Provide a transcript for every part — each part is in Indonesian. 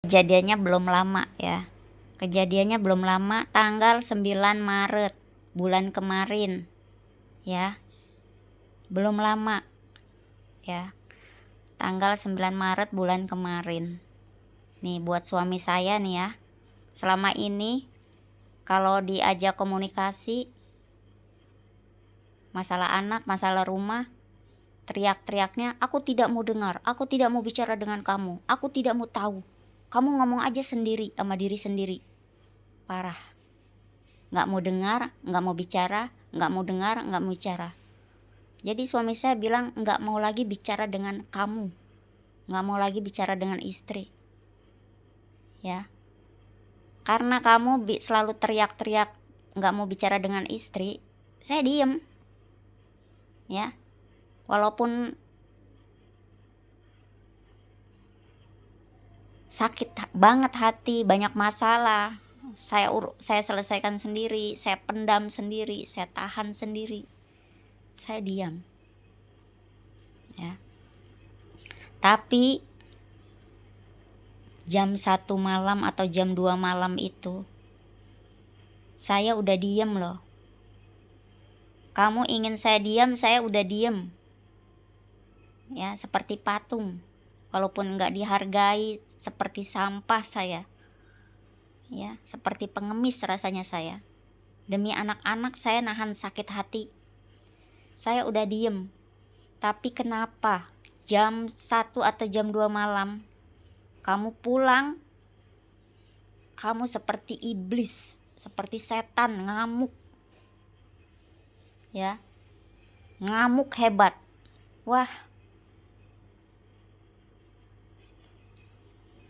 Kejadiannya belum lama ya. Kejadiannya belum lama, tanggal 9 Maret bulan kemarin ya. Belum lama ya. Tanggal 9 Maret bulan kemarin. Nih buat suami saya nih ya. Selama ini kalau diajak komunikasi masalah anak, masalah rumah, teriak-teriaknya, aku tidak mau dengar, aku tidak mau bicara dengan kamu, aku tidak mau tahu. Kamu ngomong aja sendiri sama diri sendiri. Parah. Nggak mau dengar, nggak mau bicara, nggak mau dengar, nggak mau bicara. Jadi suami saya bilang nggak mau lagi bicara dengan kamu, nggak mau lagi bicara dengan istri. Ya, karena kamu selalu teriak-teriak nggak mau bicara dengan istri, saya diem. Ya, walaupun sakit banget hati, banyak masalah, saya selesaikan sendiri, saya pendam sendiri, saya tahan sendiri, saya diam. Ya, tapi jam 1 malam atau jam 2 malam itu saya udah diem loh. Kamu ingin saya diam, saya udah diem. Ya, seperti patung. Walaupun nggak dihargai, seperti sampah saya. Ya, seperti pengemis rasanya saya. Demi anak-anak saya nahan sakit hati. Saya udah diem. Tapi kenapa jam 1 atau jam 2 malam kamu pulang, kamu seperti iblis, seperti setan, ngamuk. Ya, ngamuk hebat. Wah,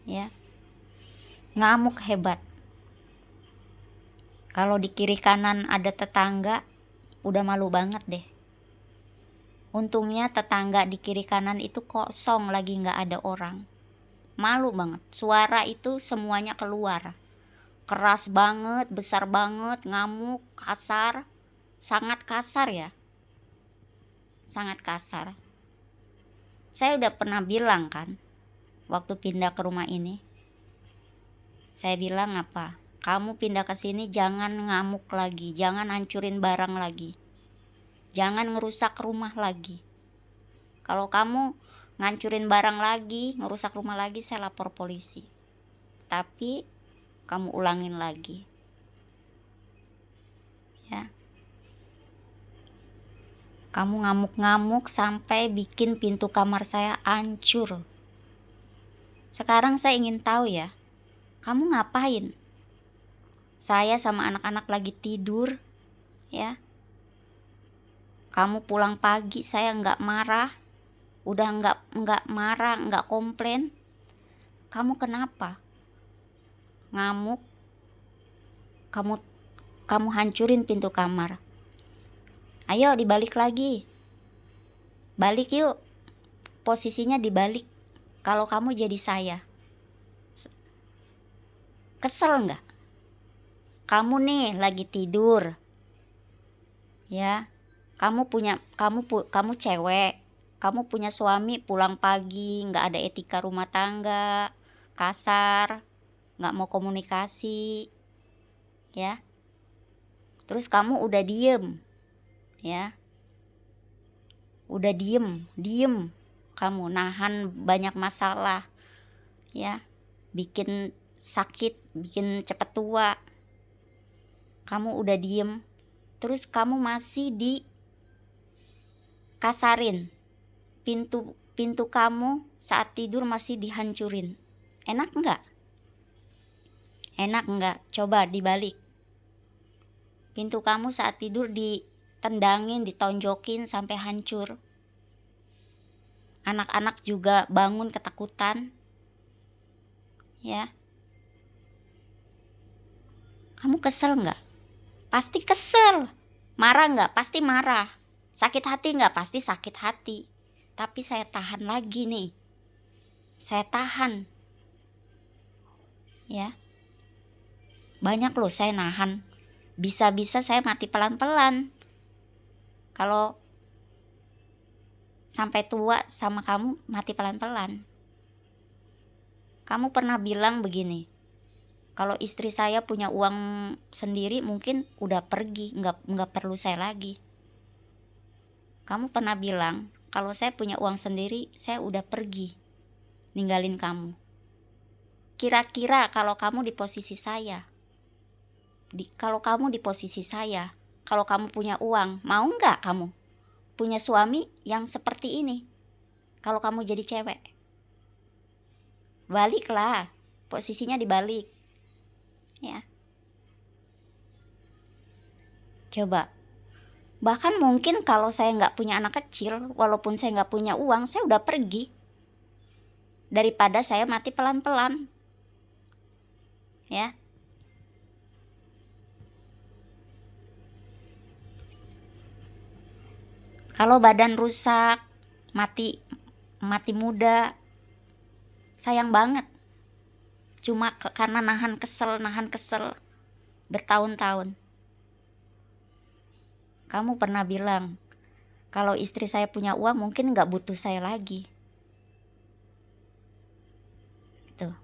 ya, ngamuk hebat. Kalau di kiri kanan ada tetangga, udah malu banget deh. Untungnya tetangga di kiri kanan itu kosong, lagi nggak ada orang. Malu banget, suara itu semuanya keluar. Keras banget, besar banget, ngamuk, kasar. Sangat kasar ya, sangat kasar. Saya udah pernah bilang kan, waktu pindah ke rumah ini, saya bilang apa? Kamu pindah ke sini jangan ngamuk lagi, jangan hancurin barang lagi, jangan ngerusak rumah lagi. Kalau kamu ngancurin barang lagi, ngerusak rumah lagi, saya lapor polisi. Tapi kamu ulangin lagi. Ya. Kamu ngamuk-ngamuk sampai bikin pintu kamar saya hancur. Sekarang saya ingin tahu ya, kamu ngapain? Saya sama anak-anak lagi tidur, ya. Kamu pulang pagi, saya nggak marah, udah nggak marah, nggak komplain. Kamu kenapa? Ngamuk, kamu hancurin pintu kamar. Ayo dibalik lagi, balik yuk, posisinya dibalik. Kalau kamu jadi saya, kesel nggak? Kamu nih lagi tidur, ya. Kamu cewek, kamu punya suami, pulang pagi, nggak ada etika rumah tangga, kasar, nggak mau komunikasi, ya. Terus kamu udah diem, ya. Udah diem, kamu nahan banyak masalah, ya. Bikin sakit, bikin cepet tua. Kamu udah diem, terus kamu masih dikasarin. Pintu kamu saat tidur masih dihancurin. Enak nggak? Enak nggak? Coba dibalik. Pintu kamu saat tidur ditendangin, ditonjokin sampai hancur. Anak-anak juga bangun ketakutan. Ya. Kamu kesel nggak? Pasti kesel. Marah nggak? Pasti marah. Sakit hati nggak? Pasti sakit hati. Tapi saya tahan lagi nih. Saya tahan. Ya. Banyak loh saya nahan. Bisa-bisa saya mati pelan-pelan. Kalau sampai tua sama kamu mati pelan-pelan. Kamu pernah bilang begini, kalau istri saya punya uang sendiri mungkin udah pergi, nggak perlu saya lagi. Kamu pernah bilang, kalau saya punya uang sendiri, saya udah pergi, ninggalin kamu. Kira-kira kalau kamu di posisi saya, kalau kamu di posisi saya, kalau kamu punya uang, mau nggak kamu punya suami yang seperti ini? Kalau kamu jadi cewek, baliklah, posisinya dibalik, ya. Coba. Bahkan mungkin kalau saya nggak punya anak kecil, walaupun saya nggak punya uang, saya udah pergi. Daripada saya mati pelan-pelan, ya. Kalau badan rusak, mati muda, sayang banget. Cuma karena nahan kesel bertahun-tahun. Kamu pernah bilang, kalau istri saya punya uang mungkin nggak butuh saya lagi. Tuh.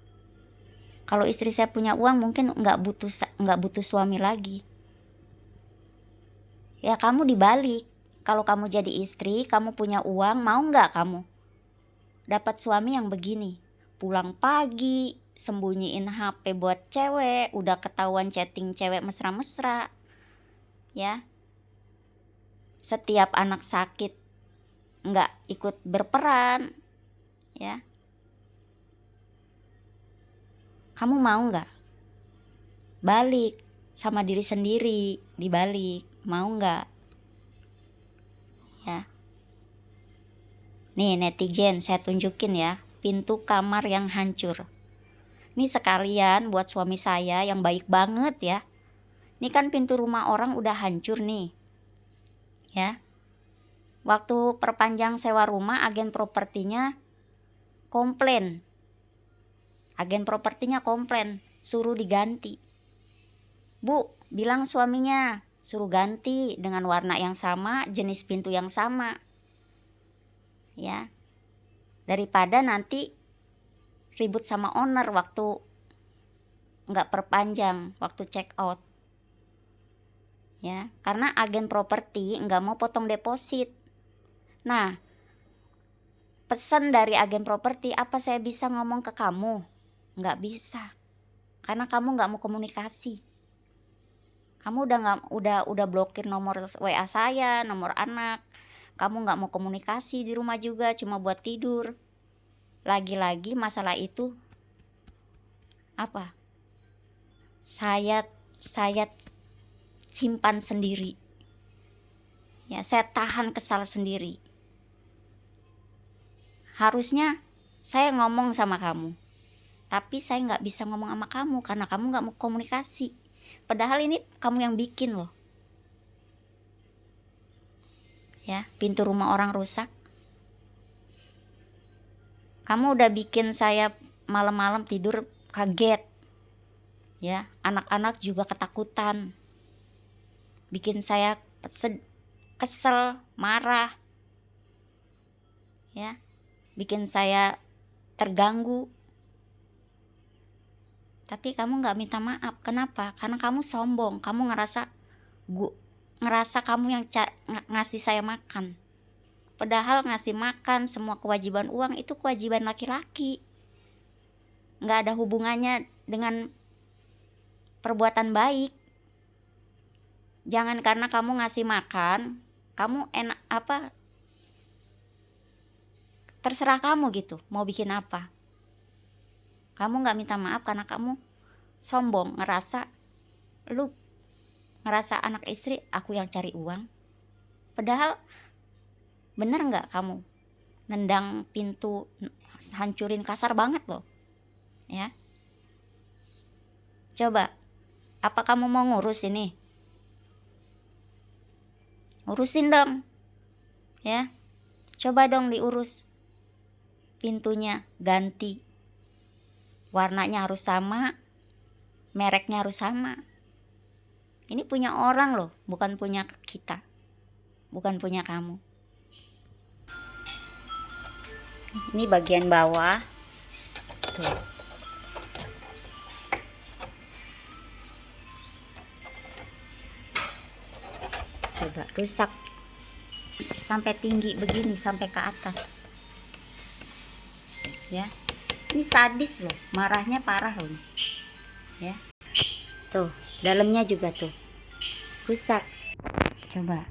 Kalau istri saya punya uang mungkin nggak butuh suami lagi. Ya kamu dibalik. Kalau kamu jadi istri, kamu punya uang, mau nggak kamu dapat suami yang begini? Pulang pagi, sembunyiin HP buat cewek, udah ketahuan chatting cewek mesra-mesra, ya. Setiap anak sakit nggak ikut berperan, ya. Kamu mau nggak balik sama diri sendiri, dibalik? Mau nggak? Ya. Nih netizen, saya tunjukin ya, pintu kamar yang hancur. Ini sekalian buat suami saya yang baik banget ya. Ini kan pintu rumah orang udah hancur nih, ya. Waktu perpanjang sewa rumah, agen propertinya komplain. Suruh diganti. Bu, bilang suaminya, suruh ganti dengan warna yang sama, jenis pintu yang sama. Ya. Daripada nanti ribut sama owner waktu nggak perpanjang, waktu check out. Ya, karena agen properti nggak mau potong deposit. Nah, pesan dari agen properti, apa saya bisa ngomong ke kamu? Nggak bisa, karena kamu nggak mau komunikasi. Kamu udah blokir nomor WA saya, nomor anak. Kamu nggak mau komunikasi di rumah juga, cuma buat tidur. Lagi-lagi masalah itu apa? Saya simpan sendiri. Ya, saya tahan kesal sendiri. Harusnya saya ngomong sama kamu, tapi saya nggak bisa ngomong sama kamu karena kamu nggak mau komunikasi. Padahal ini kamu yang bikin loh. Ya, pintu rumah orang rusak. Kamu udah bikin saya malam-malam tidur kaget. Ya, anak-anak juga ketakutan. Bikin saya kesel, marah. Ya, bikin saya terganggu. Tapi kamu nggak minta maaf. Kenapa? Karena kamu sombong. Kamu ngerasa kamu yang ngasih saya makan. Padahal ngasih makan, semua kewajiban uang itu kewajiban laki-laki. Nggak ada hubungannya dengan perbuatan baik. Jangan karena kamu ngasih makan, kamu enak apa? Terserah kamu gitu, mau bikin apa. Kamu nggak minta maaf karena kamu sombong, ngerasa anak istri aku yang cari uang. Padahal bener nggak kamu nendang pintu, hancurin kasar banget loh, ya. Coba, apa kamu mau ngurus ini? Urusin dong, ya. Coba dong diurus. Pintunya ganti, warnanya harus sama, mereknya harus sama. Ini punya orang loh, bukan punya kita, bukan punya kamu. Ini bagian bawah tuh, Coba rusak sampai tinggi begini, sampai ke atas ya. Ini sadis loh, marahnya parah loh ya. Tuh dalamnya juga tuh rusak. Coba